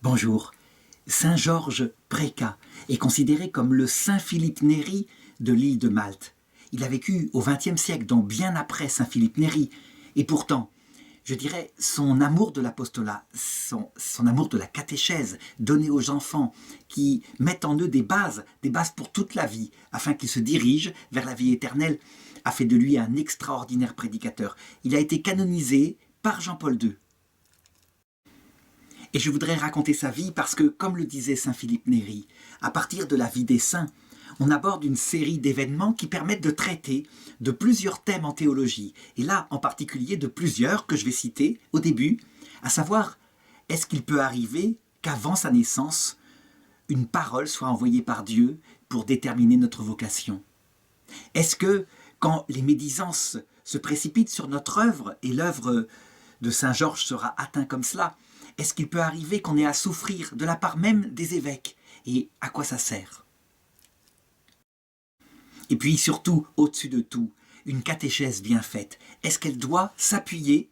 Bonjour. Saint Georges Préca est considéré comme le Saint Philippe Néri de l'île de Malte. Il a vécu au XXe siècle, donc bien après Saint Philippe Néri. Et pourtant, je dirais, son amour de l'apostolat, son amour de la catéchèse donnée aux enfants qui mettent en eux des bases pour toute la vie, afin qu'ils se dirigent vers la vie éternelle, a fait de lui un extraordinaire prédicateur. Il a été canonisé par Jean-Paul II. Et je voudrais raconter sa vie parce que, comme le disait saint Philippe Néri, à partir de la vie des saints, on aborde une série d'événements qui permettent de traiter de plusieurs thèmes en théologie, et là en particulier de plusieurs que je vais citer au début, à savoir, est-ce qu'il peut arriver qu'avant sa naissance, une parole soit envoyée par Dieu pour déterminer notre vocation? Est-ce que, quand les médisances se précipitent sur notre œuvre, et l'œuvre de Saint Georges sera atteinte comme cela, est-ce qu'il peut arriver qu'on ait à souffrir de la part même des évêques? Et à quoi ça sert? Et puis surtout, au-dessus de tout, une catéchèse bien faite, est-ce qu'elle doit s'appuyer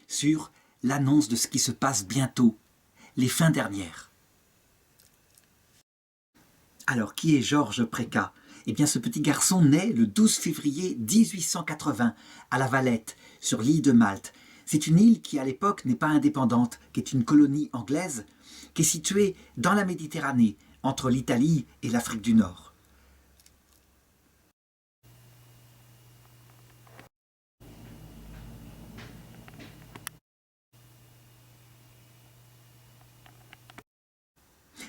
sur l'annonce de ce qui se passe bientôt, les fins dernières? Alors, qui est Georges Préca? Eh bien, ce petit garçon naît le 12 février 1880 à La Valette, sur l'île de Malte. C'est une île qui, à l'époque, n'est pas indépendante, qui est une colonie anglaise, qui est située dans la Méditerranée, entre l'Italie et l'Afrique du Nord.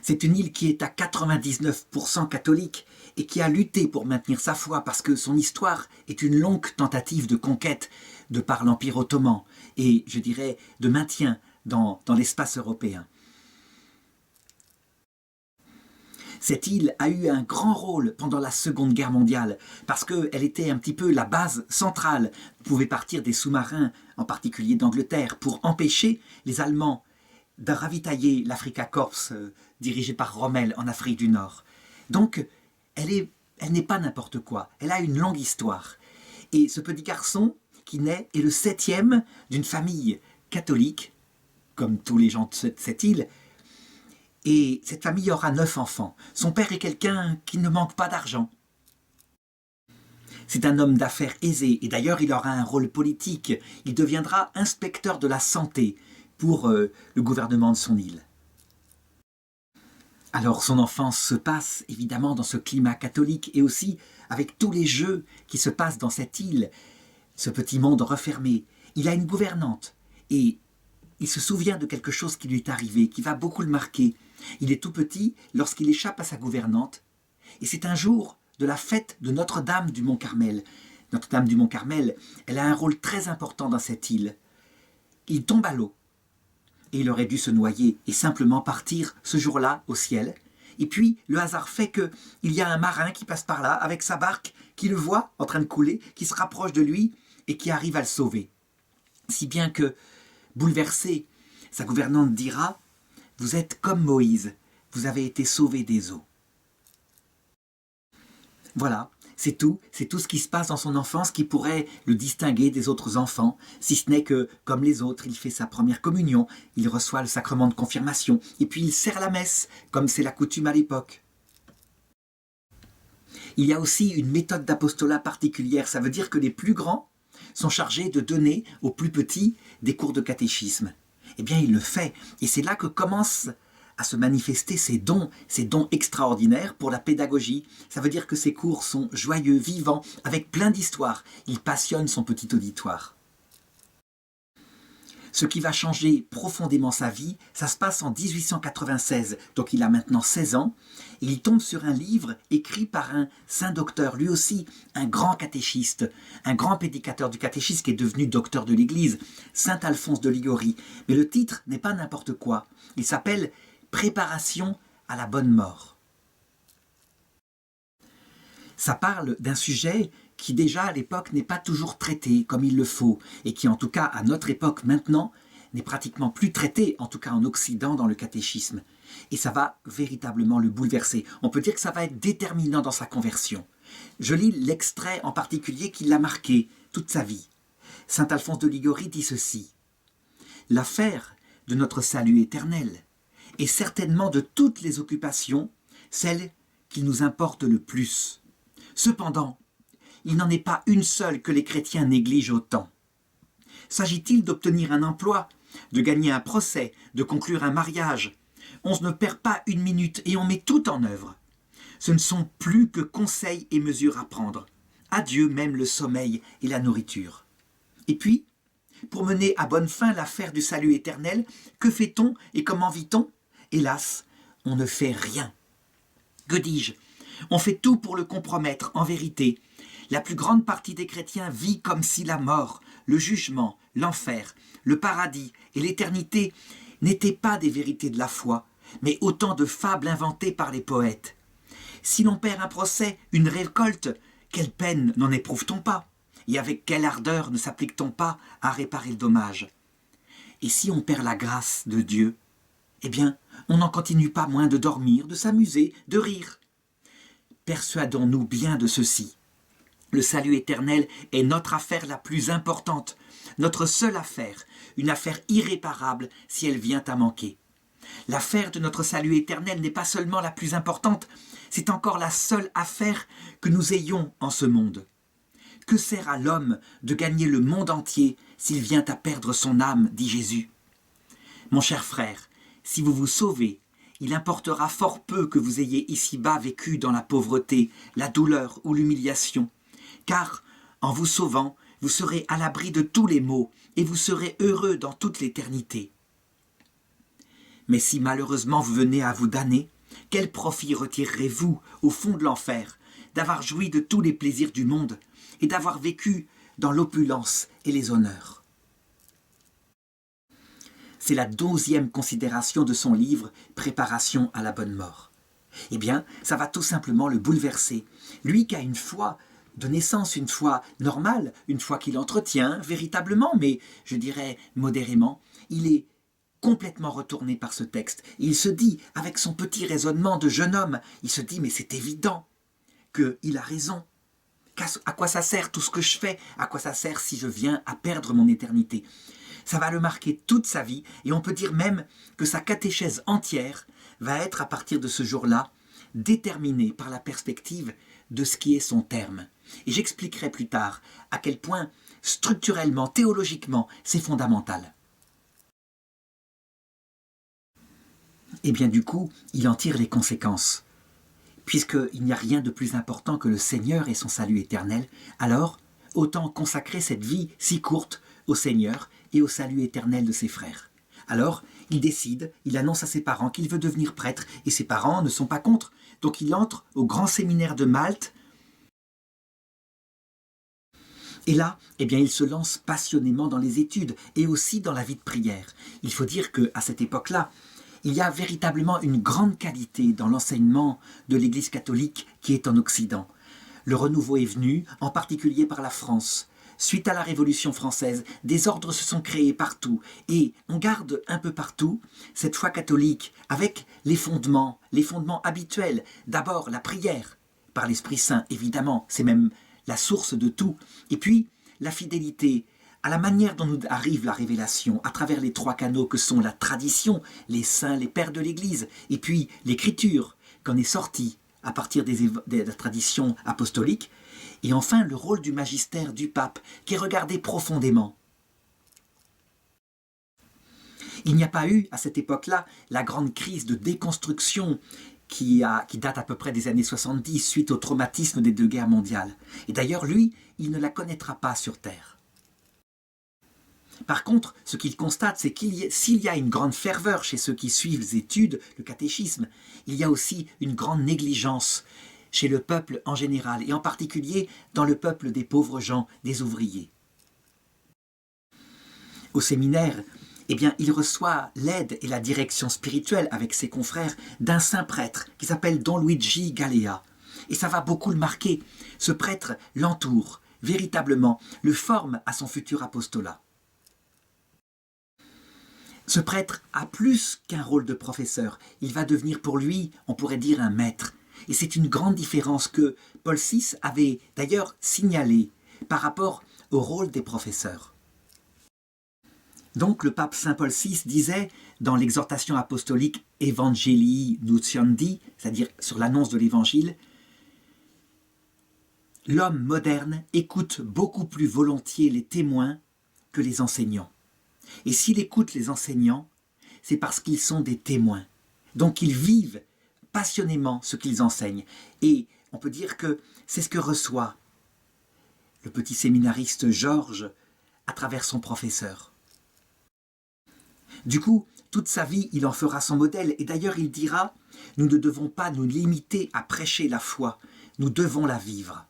C'est une île qui est à 99% catholique et qui a lutté pour maintenir sa foi parce que son histoire est une longue tentative de conquête de par l'Empire ottoman et, je dirais, de maintien dans l'espace européen. Cette île a eu un grand rôle pendant la Seconde Guerre mondiale parce qu'elle était un petit peu la base centrale. Vous pouvez partir des sous-marins, en particulier d'Angleterre, pour empêcher les Allemands de ravitailler l'Africa Corps dirigé par Rommel en Afrique du Nord. Donc, elle n'est pas n'importe quoi. Elle a une longue histoire. Et ce petit garçon qui naît est le 7e d'une famille catholique, comme tous les gens de cette île. Et cette famille aura 9 enfants. Son père est quelqu'un qui ne manque pas d'argent. C'est un homme d'affaires aisé, et d'ailleurs il aura un rôle politique. Il deviendra inspecteur de la santé pour le gouvernement de son île. Alors son enfance se passe évidemment dans ce climat catholique et aussi avec tous les jeux qui se passent dans cette île, ce petit monde refermé. Il a une gouvernante et il se souvient de quelque chose qui lui est arrivé, qui va beaucoup le marquer. Il est tout petit lorsqu'il échappe à sa gouvernante et c'est un jour de la fête de Notre-Dame du Mont-Carmel. Notre-Dame du Mont-Carmel, elle a un rôle très important dans cette île. Il tombe à l'eau. Et il aurait dû se noyer et simplement partir ce jour-là au ciel. Et puis, le hasard fait qu'il y a un marin qui passe par là avec sa barque, qui le voit en train de couler, qui se rapproche de lui et qui arrive à le sauver. Si bien que, bouleversé, sa gouvernante dira « Vous êtes comme Moïse, vous avez été sauvé des eaux. » Voilà. C'est tout ce qui se passe dans son enfance qui pourrait le distinguer des autres enfants, si ce n'est que, comme les autres, il fait sa première communion, il reçoit le sacrement de confirmation, et puis il sert la messe, comme c'est la coutume à l'époque. Il y a aussi une méthode d'apostolat particulière, ça veut dire que les plus grands sont chargés de donner aux plus petits des cours de catéchisme. Eh bien, il le fait, et c'est là que commence à se manifester ces dons extraordinaires pour la pédagogie. Ça veut dire que ces cours sont joyeux, vivants, avec plein d'histoires. Il passionne son petit auditoire. Ce qui va changer profondément sa vie, ça se passe en 1896, donc il a maintenant 16 ans, et il tombe sur un livre écrit par un saint docteur, lui aussi un grand catéchiste, un grand prédicateur du catéchisme qui est devenu docteur de l'Église, saint Alphonse de Liguori. Mais le titre n'est pas n'importe quoi, il s'appelle « Préparation à la bonne mort ». Ça parle d'un sujet qui déjà à l'époque n'est pas toujours traité comme il le faut, et qui en tout cas à notre époque maintenant n'est pratiquement plus traité, en tout cas en Occident dans le catéchisme. Et ça va véritablement le bouleverser. On peut dire que ça va être déterminant dans sa conversion. Je lis l'extrait en particulier qui l'a marqué toute sa vie. Saint Alphonse de Liguori dit ceci : « L'affaire de notre salut éternel est certainement de toutes les occupations celle qui nous importe le plus. Cependant, il n'en est pas une seule que les chrétiens négligent autant. S'agit-il d'obtenir un emploi, de gagner un procès, de conclure un mariage? On ne perd pas une minute et on met tout en œuvre. Ce ne sont plus que conseils et mesures à prendre. Adieu même le sommeil et la nourriture. Et puis, pour mener à bonne fin l'affaire du salut éternel, que fait-on et comment vit-on? Hélas, on ne fait rien. Que dis-je? On fait tout pour le compromettre, en vérité. La plus grande partie des chrétiens vit comme si la mort, le jugement, l'enfer, le paradis et l'éternité n'étaient pas des vérités de la foi, mais autant de fables inventées par les poètes. Si l'on perd un procès, une récolte, quelle peine n'en éprouve-t-on pas? Et avec quelle ardeur ne s'applique-t-on pas à réparer le dommage? Et si on perd la grâce de Dieu, eh bien, on n'en continue pas moins de dormir, de s'amuser, de rire. Persuadons-nous bien de ceci. Le salut éternel est notre affaire la plus importante, notre seule affaire, une affaire irréparable si elle vient à manquer. L'affaire de notre salut éternel n'est pas seulement la plus importante, c'est encore la seule affaire que nous ayons en ce monde. Que sert à l'homme de gagner le monde entier s'il vient à perdre son âme, dit Jésus. Mon cher frère, si vous vous sauvez, il importera fort peu que vous ayez ici-bas vécu dans la pauvreté, la douleur ou l'humiliation, car, en vous sauvant, vous serez à l'abri de tous les maux et vous serez heureux dans toute l'éternité. Mais si malheureusement vous venez à vous damner, quel profit retirerez-vous au fond de l'enfer d'avoir joui de tous les plaisirs du monde et d'avoir vécu dans l'opulence et les honneurs? C'est la 12e considération de son livre « Préparation à la bonne mort ». Eh bien, ça va tout simplement le bouleverser. Lui qui a une foi de naissance, une foi normale, une foi qu'il entretient véritablement, mais je dirais modérément, il est complètement retourné par ce texte. Il se dit, avec son petit raisonnement de jeune homme, il se dit, mais c'est évident qu'il a raison. À quoi ça sert tout ce que je fais? À quoi ça sert si je viens à perdre mon éternité? Ça va le marquer toute sa vie, et on peut dire même que sa catéchèse entière va être, à partir de ce jour-là, déterminée par la perspective de ce qui est son terme. Et j'expliquerai plus tard à quel point, structurellement, théologiquement, c'est fondamental. Et bien du coup, il en tire les conséquences. Puisqu'il n'y a rien de plus important que le Seigneur et son salut éternel, alors autant consacrer cette vie si courte au Seigneur et au salut éternel de ses frères. Alors, il décide, il annonce à ses parents qu'il veut devenir prêtre, et ses parents ne sont pas contre. Donc il entre au grand séminaire de Malte, et là, eh bien, il se lance passionnément dans les études, et aussi dans la vie de prière. Il faut dire qu'à cette époque-là, il y a véritablement une grande qualité dans l'enseignement de l'Église catholique qui est en Occident. Le renouveau est venu, en particulier par la France. Suite à la Révolution française, des ordres se sont créés partout et on garde un peu partout cette foi catholique avec les fondements habituels. D'abord la prière, par l'Esprit Saint évidemment, c'est même la source de tout. Et puis la fidélité à la manière dont nous arrive la révélation à travers les 3 canaux que sont la tradition, les saints, les pères de l'Église, et puis l'écriture qu'en est sortie à partir de la tradition apostolique, et enfin le rôle du magistère du pape qui est regardé profondément. Il n'y a pas eu à cette époque-là la grande crise de déconstruction qui date à peu près des années 70 suite au traumatisme des 2 guerres mondiales. Et d'ailleurs lui, il ne la connaîtra pas sur Terre. Par contre, ce qu'il constate, c'est s'il y a une grande ferveur chez ceux qui suivent les études, le catéchisme, il y a aussi une grande négligence chez le peuple en général, et en particulier dans le peuple des pauvres gens, des ouvriers. Au séminaire, eh bien, il reçoit l'aide et la direction spirituelle avec ses confrères d'un saint prêtre qui s'appelle Don Luigi Galea. Et ça va beaucoup le marquer. Ce prêtre l'entoure, véritablement, le forme à son futur apostolat. Ce prêtre a plus qu'un rôle de professeur. Il va devenir pour lui, on pourrait dire, un maître. Et c'est une grande différence que Paul VI avait d'ailleurs signalée par rapport au rôle des professeurs. Donc le pape Saint Paul VI disait « dans l'exhortation apostolique Evangelii Nuntiandi, c'est-à-dire sur l'annonce de l'Évangile, l'homme moderne écoute beaucoup plus volontiers les témoins que les enseignants. Et s'il écoute les enseignants, c'est parce qu'ils sont des témoins. Donc ils vivent passionnément ce qu'ils enseignent. Et on peut dire que c'est ce que reçoit le petit séminariste Georges à travers son professeur. Du coup, toute sa vie, il en fera son modèle. Et d'ailleurs, il dira, nous ne devons pas nous limiter à prêcher la foi, nous devons la vivre.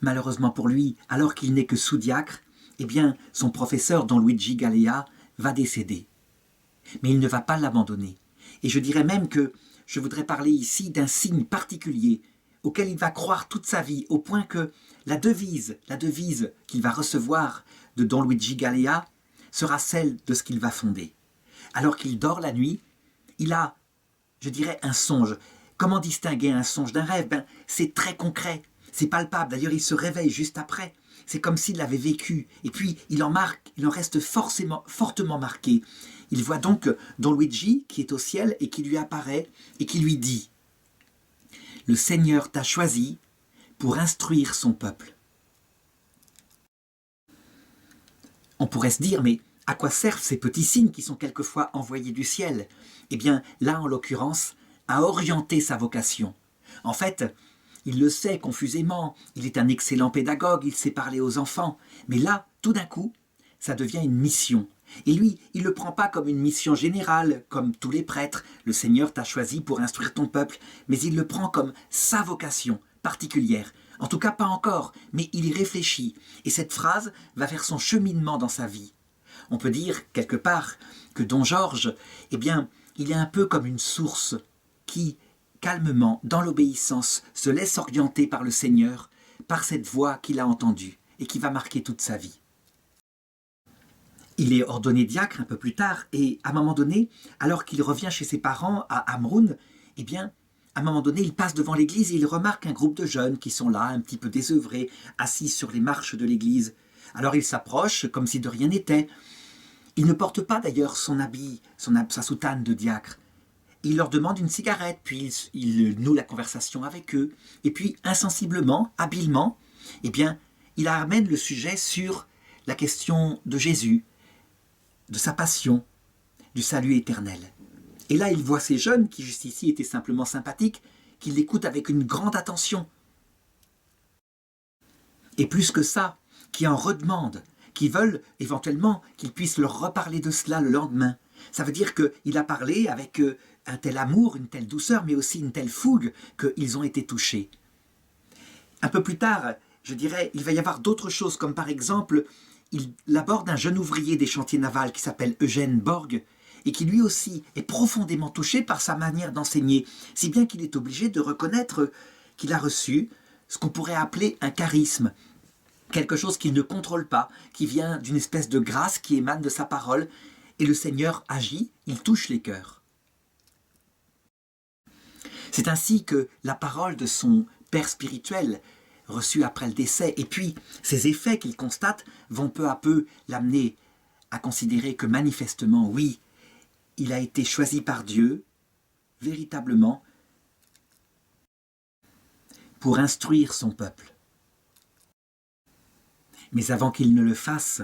Malheureusement pour lui, alors qu'il n'est que sous-diacre, eh bien, son professeur, Don Luigi Galea, va décéder. Mais il ne va pas l'abandonner. Et je dirais même que je voudrais parler ici d'un signe particulier auquel il va croire toute sa vie, au point que la devise qu'il va recevoir de Don Luigi Galea sera celle de ce qu'il va fonder. Alors qu'il dort la nuit, il a, je dirais, un songe. Comment distinguer un songe d'un rêve? C'est très concret, c'est palpable. D'ailleurs, il se réveille juste après. C'est comme s'il l'avait vécu. Et puis, il en reste fortement marqué. Il voit donc Don Luigi qui est au ciel et qui lui apparaît et qui lui dit « Le Seigneur t'a choisi pour instruire son peuple. » On pourrait se dire, mais à quoi servent ces petits signes qui sont quelquefois envoyés du ciel? Eh bien, là, en l'occurrence, à orienter sa vocation. En fait, il le sait confusément, il est un excellent pédagogue, il sait parler aux enfants. Mais là, tout d'un coup, ça devient une mission. Et lui, il ne le prend pas comme une mission générale, comme tous les prêtres. Le Seigneur t'a choisi pour instruire ton peuple. Mais il le prend comme sa vocation particulière. En tout cas, pas encore, mais il y réfléchit. Et cette phrase va faire son cheminement dans sa vie. On peut dire, quelque part, que Don Georges, eh bien, il est un peu comme une source qui, calmement, dans l'obéissance, se laisse orienter par le Seigneur, par cette voix qu'il a entendue et qui va marquer toute sa vie. Il est ordonné diacre un peu plus tard et à un moment donné, alors qu'il revient chez ses parents à Amroun, eh bien, à un moment donné, il passe devant l'église et il remarque un groupe de jeunes qui sont là, un petit peu désœuvrés, assis sur les marches de l'église. Alors il s'approche comme si de rien n'était. Il ne porte pas d'ailleurs son habit, sa soutane de diacre. Il leur demande une cigarette, puis il noue la conversation avec eux. Et puis, insensiblement, habilement, eh bien, il amène le sujet sur la question de Jésus, de sa passion, du salut éternel. Et là, il voit ces jeunes, qui jusqu'ici étaient simplement sympathiques, qui l'écoutent avec une grande attention. Et plus que ça, qui en redemandent, qui veulent éventuellement qu'il puisse leur reparler de cela le lendemain. Ça veut dire qu'il a parlé avec un tel amour, une telle douceur, mais aussi une telle fougue qu'ils ont été touchés. Un peu plus tard, je dirais, il va y avoir d'autres choses, comme par exemple, il aborde un jeune ouvrier des chantiers navals qui s'appelle Eugène Borg, et qui lui aussi est profondément touché par sa manière d'enseigner, si bien qu'il est obligé de reconnaître qu'il a reçu ce qu'on pourrait appeler un charisme, quelque chose qu'il ne contrôle pas, qui vient d'une espèce de grâce qui émane de sa parole, et le Seigneur agit, il touche les cœurs. C'est ainsi que la parole de son père spirituel, reçue après le décès, et puis ces effets qu'il constate, vont peu à peu l'amener à considérer que manifestement, oui, il a été choisi par Dieu, véritablement, pour instruire son peuple. Mais avant qu'il ne le fasse,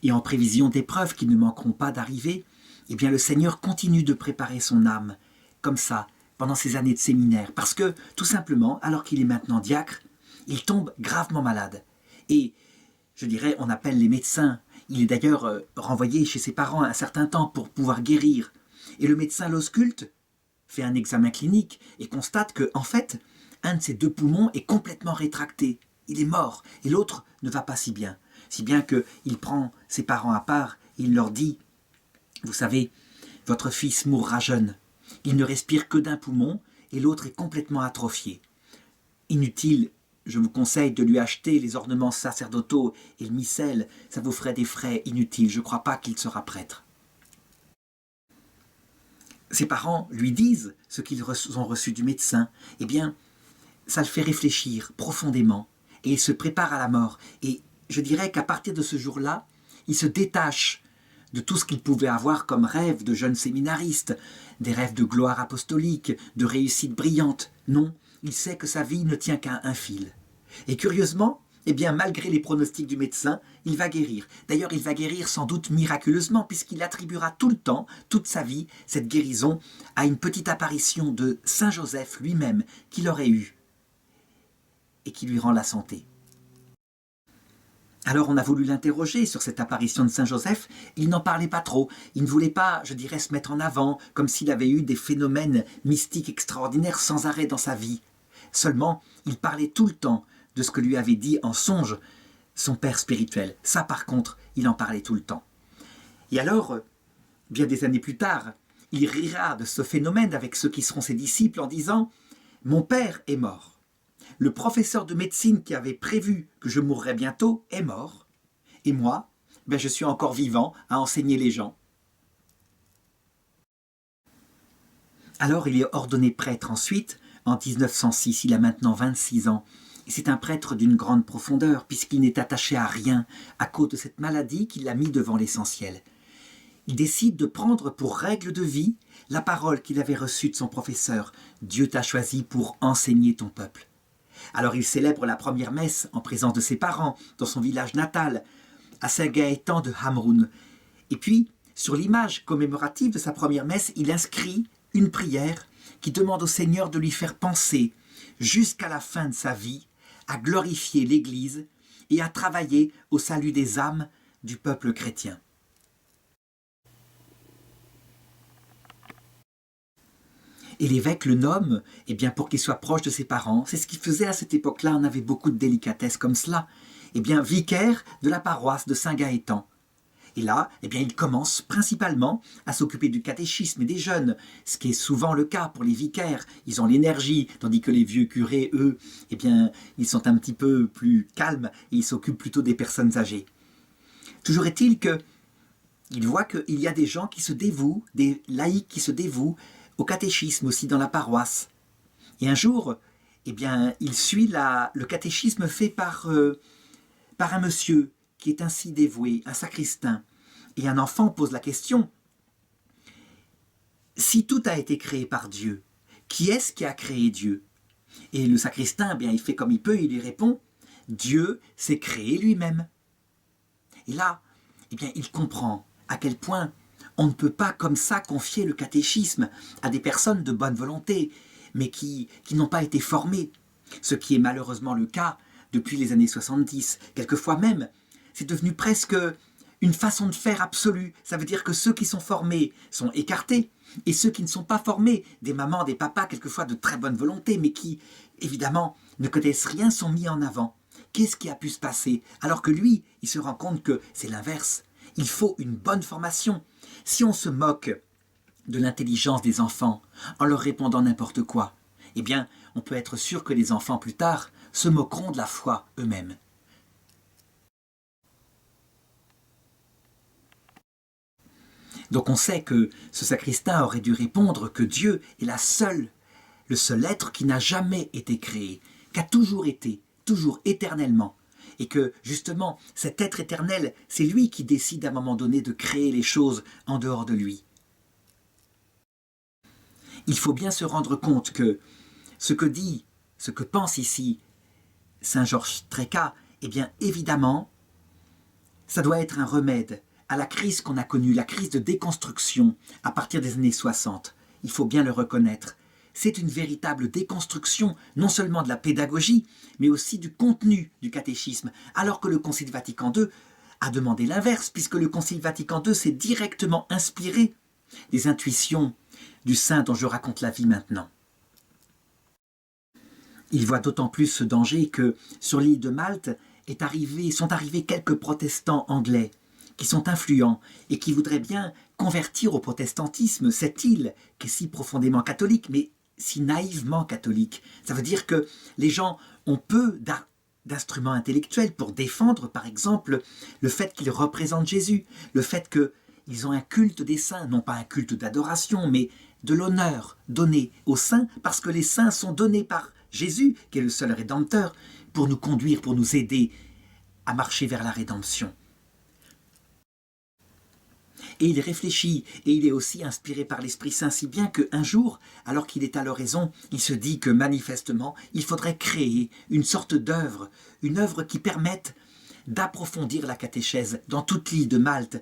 et en prévision d'épreuves qui ne manqueront pas d'arriver, eh bien le Seigneur continue de préparer son âme, comme ça, pendant ces années de séminaire, parce que, tout simplement, alors qu'il est maintenant diacre, il tombe gravement malade. Et, je dirais, on appelle les médecins. Il est d'ailleurs renvoyé chez ses parents un certain temps pour pouvoir guérir. Et le médecin l'ausculte, fait un examen clinique et constate que, en fait, un de ses deux poumons est complètement rétracté. Il est mort, et l'autre ne va pas si bien. Si bien qu'il prend ses parents à part et il leur dit « Vous savez, votre fils mourra jeune. Il ne respire que d'un poumon et l'autre est complètement atrophié. Inutile, je vous conseille de lui acheter les ornements sacerdotaux et le missel, ça vous ferait des frais inutiles, je ne crois pas qu'il sera prêtre. » Ses parents lui disent ce qu'ils ont reçu du médecin. Eh bien, ça le fait réfléchir profondément et il se prépare à la mort. Et je dirais qu'à partir de ce jour-là, il se détache de tout ce qu'il pouvait avoir comme rêve de jeune séminariste, des rêves de gloire apostolique, de réussite brillante. Non, il sait que sa vie ne tient qu'à un fil. Et curieusement, eh bien, malgré les pronostics du médecin, il va guérir. D'ailleurs, il va guérir sans doute miraculeusement, puisqu'il attribuera tout le temps, toute sa vie, cette guérison à une petite apparition de Saint Joseph lui-même qu'il aurait eue et qui lui rend la santé. Alors on a voulu l'interroger sur cette apparition de Saint Joseph, il n'en parlait pas trop, il ne voulait pas, je dirais, se mettre en avant, comme s'il avait eu des phénomènes mystiques extraordinaires sans arrêt dans sa vie. Seulement, il parlait tout le temps de ce que lui avait dit en songe son père spirituel. Ça par contre, il en parlait tout le temps. Et alors, bien des années plus tard, il rira de ce phénomène avec ceux qui seront ses disciples en disant « Mon père est mort. Le professeur de médecine qui avait prévu que je mourrais bientôt est mort. Et moi, je suis encore vivant à enseigner les gens. » Alors il est ordonné prêtre ensuite, en 1906, il a maintenant 26 ans. Et c'est un prêtre d'une grande profondeur, puisqu'il n'est attaché à rien à cause de cette maladie qui l'a mis devant l'essentiel. Il décide de prendre pour règle de vie la parole qu'il avait reçue de son professeur. « Dieu t'a choisi pour enseigner ton peuple. » Alors il célèbre la première messe en présence de ses parents, dans son village natal, à Saint-Gaëtan de Hamroun. Et puis, sur l'image commémorative de sa première messe, il inscrit une prière qui demande au Seigneur de lui faire penser, jusqu'à la fin de sa vie, à glorifier l'Église et à travailler au salut des âmes du peuple chrétien. Et l'évêque le nomme pour qu'il soit proche de ses parents. C'est ce qu'il faisait à cette époque-là, on avait beaucoup de délicatesse comme cela. Vicaire de la paroisse de Saint-Gaëtan. Et là, il commence principalement à s'occuper du catéchisme et des jeunes, ce qui est souvent le cas pour les vicaires. Ils ont l'énergie, tandis que les vieux curés, eux, ils sont un petit peu plus calmes et ils s'occupent plutôt des personnes âgées. Toujours est-il qu'il voit qu'il y a des gens qui se dévouent, des laïcs qui se dévouent au catéchisme aussi dans la paroisse. Et un jour, il suit le catéchisme fait par un monsieur qui est ainsi dévoué, un sacristain. Et un enfant pose la question, si tout a été créé par Dieu, qui est-ce qui a créé Dieu? Et le sacristain, il fait comme il peut, il lui répond, Dieu s'est créé lui-même. Et là, il comprend à quel point on ne peut pas comme ça confier le catéchisme à des personnes de bonne volonté, mais qui n'ont pas été formées. Ce qui est malheureusement le cas depuis les années 70. Quelquefois même, c'est devenu presque une façon de faire absolue. Ça veut dire que ceux qui sont formés sont écartés, et ceux qui ne sont pas formés, des mamans, des papas, quelquefois de très bonne volonté, mais qui, évidemment, ne connaissent rien, sont mis en avant. Qu'est-ce qui a pu se passer? Alors que lui, il se rend compte que c'est l'inverse. Il faut une bonne formation. Si on se moque de l'intelligence des enfants en leur répondant n'importe quoi, on peut être sûr que les enfants plus tard se moqueront de la foi eux-mêmes. Donc on sait que ce sacristain aurait dû répondre que Dieu est le seul être qui n'a jamais été créé, qui a toujours été, toujours éternellement. Et que, justement, cet être éternel, c'est lui qui décide à un moment donné de créer les choses en dehors de lui. Il faut bien se rendre compte que ce que pense ici Saint Georges Tréca, évidemment, ça doit être un remède à la crise qu'on a connue, la crise de déconstruction à partir des années 60. Il faut bien le reconnaître. C'est une véritable déconstruction, non seulement de la pédagogie, mais aussi du contenu du catéchisme, alors que le Concile Vatican II a demandé l'inverse, puisque le Concile Vatican II s'est directement inspiré des intuitions du saint dont je raconte la vie maintenant. Il voit d'autant plus ce danger que sur l'île de Malte sont arrivés quelques protestants anglais qui sont influents et qui voudraient bien convertir au protestantisme cette île qui est si profondément catholique, mais si naïvement catholique. Ça veut dire que les gens ont peu d'instruments intellectuels pour défendre, par exemple, le fait qu'ils représentent Jésus, le fait qu'ils ont un culte des saints, non pas un culte d'adoration, mais de l'honneur donné aux saints, parce que les saints sont donnés par Jésus, qui est le seul rédempteur, pour nous conduire, pour nous aider à marcher vers la rédemption. Et il réfléchit, et il est aussi inspiré par l'Esprit Saint, si bien qu'un jour, alors qu'il est à l'oraison, il se dit que manifestement, il faudrait créer une sorte d'œuvre, une œuvre qui permette d'approfondir la catéchèse dans toute l'île de Malte,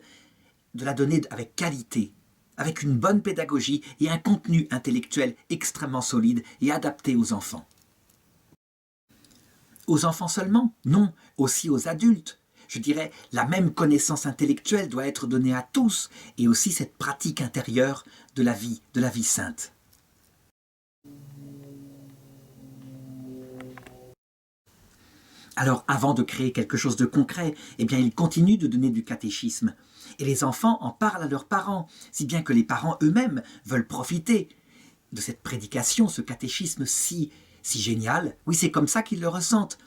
de la donner avec qualité, avec une bonne pédagogie et un contenu intellectuel extrêmement solide et adapté aux enfants. Aux enfants seulement? Non, aussi aux adultes. Je dirais, la même connaissance intellectuelle doit être donnée à tous, et aussi cette pratique intérieure de la vie sainte. Alors, avant de créer quelque chose de concret, eh bien, il continue de donner du catéchisme. Et les enfants en parlent à leurs parents, si bien que les parents eux-mêmes veulent profiter de cette prédication, ce catéchisme si génial. Oui, c'est comme ça qu'ils le ressentent.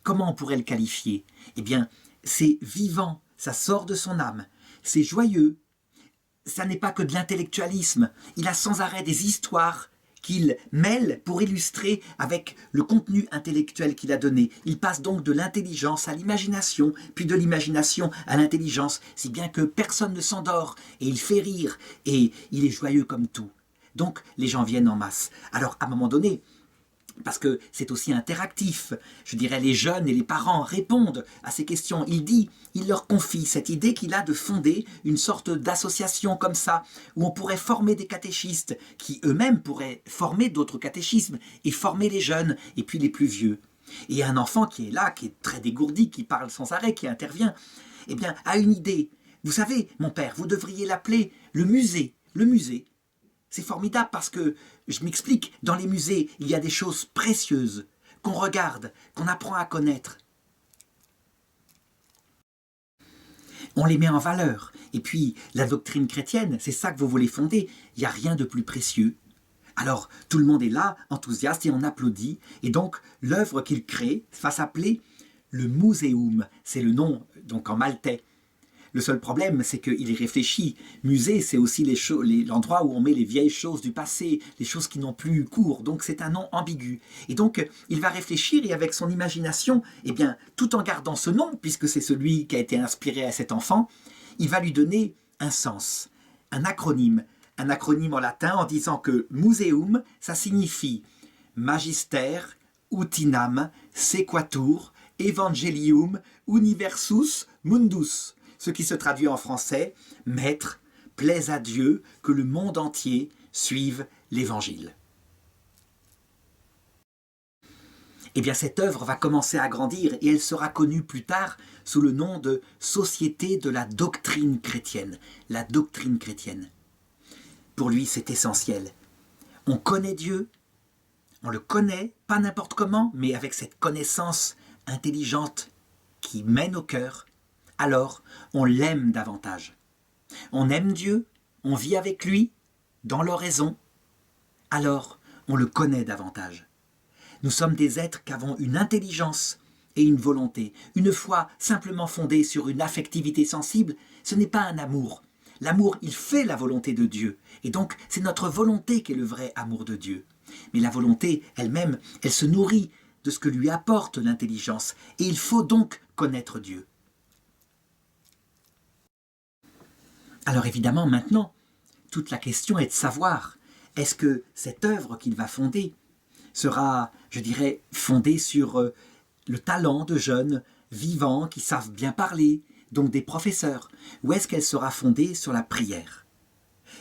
Comment on pourrait le qualifier? Eh bien, c'est vivant, ça sort de son âme, c'est joyeux, ça n'est pas que de l'intellectualisme, il a sans arrêt des histoires qu'il mêle pour illustrer avec le contenu intellectuel qu'il a donné. Il passe donc de l'intelligence à l'imagination, puis de l'imagination à l'intelligence, si bien que personne ne s'endort, et il fait rire, et il est joyeux comme tout. Donc les gens viennent en masse. Alors à un moment donné, parce que c'est aussi interactif, je dirais les jeunes et les parents répondent à ces questions. Il leur confie cette idée qu'il a de fonder une sorte d'association comme ça, où on pourrait former des catéchistes, qui eux-mêmes pourraient former d'autres catéchismes, et former les jeunes, et puis les plus vieux. Et un enfant qui est là, qui est très dégourdi, qui parle sans arrêt, qui intervient, eh bien, a une idée. Vous savez, mon père, vous devriez l'appeler le musée. Le musée. C'est formidable parce que, je m'explique, dans les musées, il y a des choses précieuses qu'on regarde, qu'on apprend à connaître. On les met en valeur. Et puis, la doctrine chrétienne, c'est ça que vous voulez fonder. Il n'y a rien de plus précieux. Alors, tout le monde est là, enthousiaste, et on applaudit. Et donc, l'œuvre qu'il crée va s'appeler le Museum. C'est le nom, donc en maltais. Le seul problème, c'est qu'il y réfléchit. Musée, c'est aussi l'endroit où on met les vieilles choses du passé, les choses qui n'ont plus cours. Donc c'est un nom ambigu. Et donc, il va réfléchir et avec son imagination, eh bien, tout en gardant ce nom, puisque c'est celui qui a été inspiré à cet enfant, il va lui donner un sens, un acronyme en latin en disant que museum, ça signifie magister, utinam, sequatur, evangelium, universus, mundus. Ce qui se traduit en français, « Maître, plaise à Dieu que le monde entier suive l'Évangile ». Eh bien, cette œuvre va commencer à grandir et elle sera connue plus tard sous le nom de Société de la doctrine chrétienne. La doctrine chrétienne. Pour lui, c'est essentiel. On connaît Dieu, on le connaît, pas n'importe comment, mais avec cette connaissance intelligente qui mène au cœur. Alors on l'aime davantage. On aime Dieu, on vit avec lui, dans l'oraison, alors on le connaît davantage. Nous sommes des êtres qui avons une intelligence et une volonté. Une foi simplement fondée sur une affectivité sensible, ce n'est pas un amour. L'amour, il fait la volonté de Dieu. Et donc, c'est notre volonté qui est le vrai amour de Dieu. Mais la volonté elle-même, elle se nourrit de ce que lui apporte l'intelligence. Et il faut donc connaître Dieu. Alors évidemment, maintenant, toute la question est de savoir, est-ce que cette œuvre qu'il va fonder sera, je dirais, fondée sur le talent de jeunes vivants qui savent bien parler, donc des professeurs, ou est-ce qu'elle sera fondée sur la prière?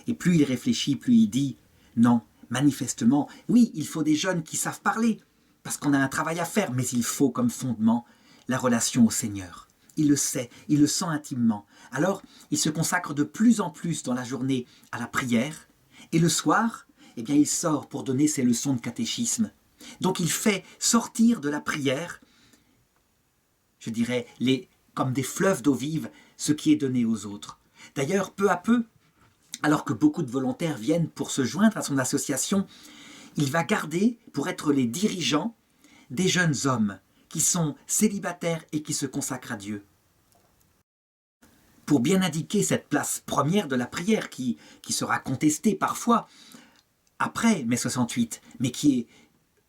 Et plus il réfléchit, plus il dit, non, manifestement, oui, il faut des jeunes qui savent parler, parce qu'on a un travail à faire, mais il faut comme fondement la relation au Seigneur. Il le sait, il le sent intimement. Alors, il se consacre de plus en plus dans la journée à la prière, et le soir, eh bien, il sort pour donner ses leçons de catéchisme. Donc, il fait sortir de la prière, je dirais, comme des fleuves d'eau vive, ce qui est donné aux autres. D'ailleurs, peu à peu, alors que beaucoup de volontaires viennent pour se joindre à son association, il va garder, pour être les dirigeants, des jeunes hommes qui sont célibataires et qui se consacrent à Dieu. Pour bien indiquer cette place première de la prière qui sera contestée parfois après mai 68, mais qui est,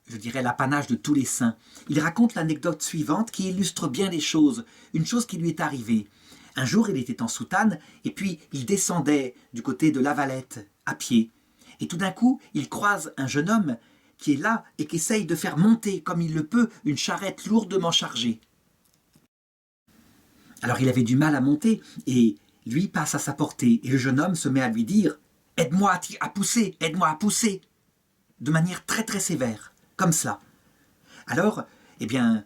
je dirais, l'apanage de tous les saints. Il raconte l'anecdote suivante qui illustre bien les choses, une chose qui lui est arrivée. Un jour, il était en soutane, et puis il descendait du côté de La Valette, à pied. Et tout d'un coup, il croise un jeune homme qui est là et qui essaye de faire monter, comme il le peut, une charrette lourdement chargée. Alors il avait du mal à monter, et lui passe à sa portée, et le jeune homme se met à lui dire « Aide-moi à pousser, aide-moi à pousser !» de manière très très sévère, comme ça. Alors, eh bien,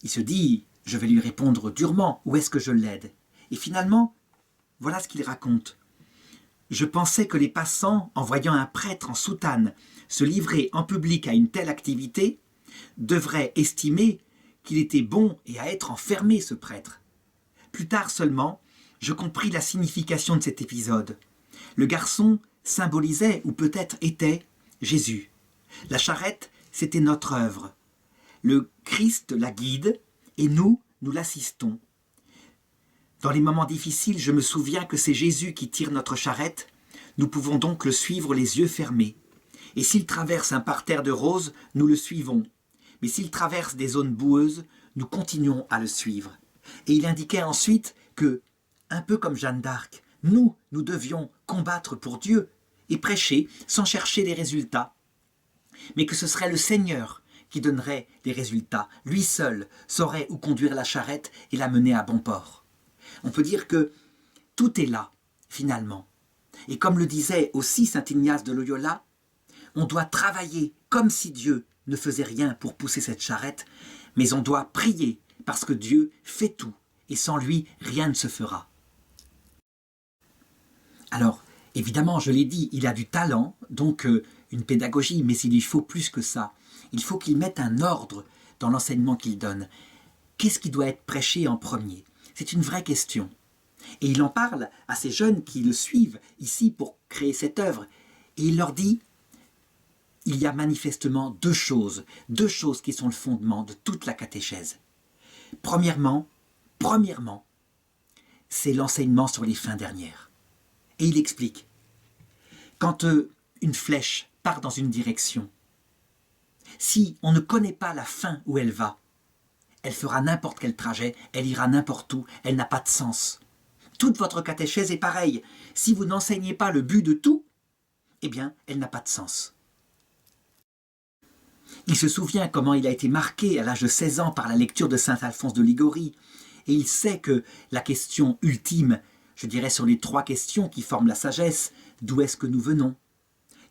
il se dit « Je vais lui répondre durement, où est-ce que je l'aide ?» Et finalement, voilà ce qu'il raconte. « Je pensais que les passants, en voyant un prêtre en soutane se livrer en public à une telle activité, devraient estimer qu'il était bon et à être enfermé, ce prêtre. Plus tard seulement, je compris la signification de cet épisode. Le garçon symbolisait, ou peut-être était, Jésus. La charrette, c'était notre œuvre. Le Christ la guide, et nous l'assistons. Dans les moments difficiles, je me souviens que c'est Jésus qui tire notre charrette. Nous pouvons donc le suivre les yeux fermés. Et s'il traverse un parterre de roses, nous le suivons. Mais s'il traverse des zones boueuses, nous continuons à le suivre. Et il indiquait ensuite que, un peu comme Jeanne d'Arc, nous devions combattre pour Dieu et prêcher sans chercher les résultats. Mais que ce serait le Seigneur qui donnerait les résultats. Lui seul saurait où conduire la charrette et la mener à bon port. On peut dire que tout est là, finalement. Et comme le disait aussi saint Ignace de Loyola, on doit travailler comme si Dieu ne faisait rien pour pousser cette charrette, mais on doit prier parce que Dieu fait tout et sans lui, rien ne se fera. Alors, évidemment, je l'ai dit, il a du talent, donc une pédagogie, mais il lui faut plus que ça. Il faut qu'il mette un ordre dans l'enseignement qu'il donne. Qu'est-ce qui doit être prêché en premier? C'est une vraie question. Et il en parle à ces jeunes qui le suivent ici pour créer cette œuvre. Et il leur dit, il y a manifestement deux choses qui sont le fondement de toute la catéchèse. Premièrement, c'est l'enseignement sur les fins dernières. Et il explique, quand une flèche part dans une direction, si on ne connaît pas la fin où elle va, elle fera n'importe quel trajet, elle ira n'importe où, elle n'a pas de sens. Toute votre catéchèse est pareille. Si vous n'enseignez pas le but de tout, eh bien, elle n'a pas de sens. Il se souvient comment il a été marqué à l'âge de 16 ans par la lecture de saint Alphonse de Liguori, et il sait que la question ultime, je dirais sur les 3 questions qui forment la sagesse, d'où est-ce que nous venons?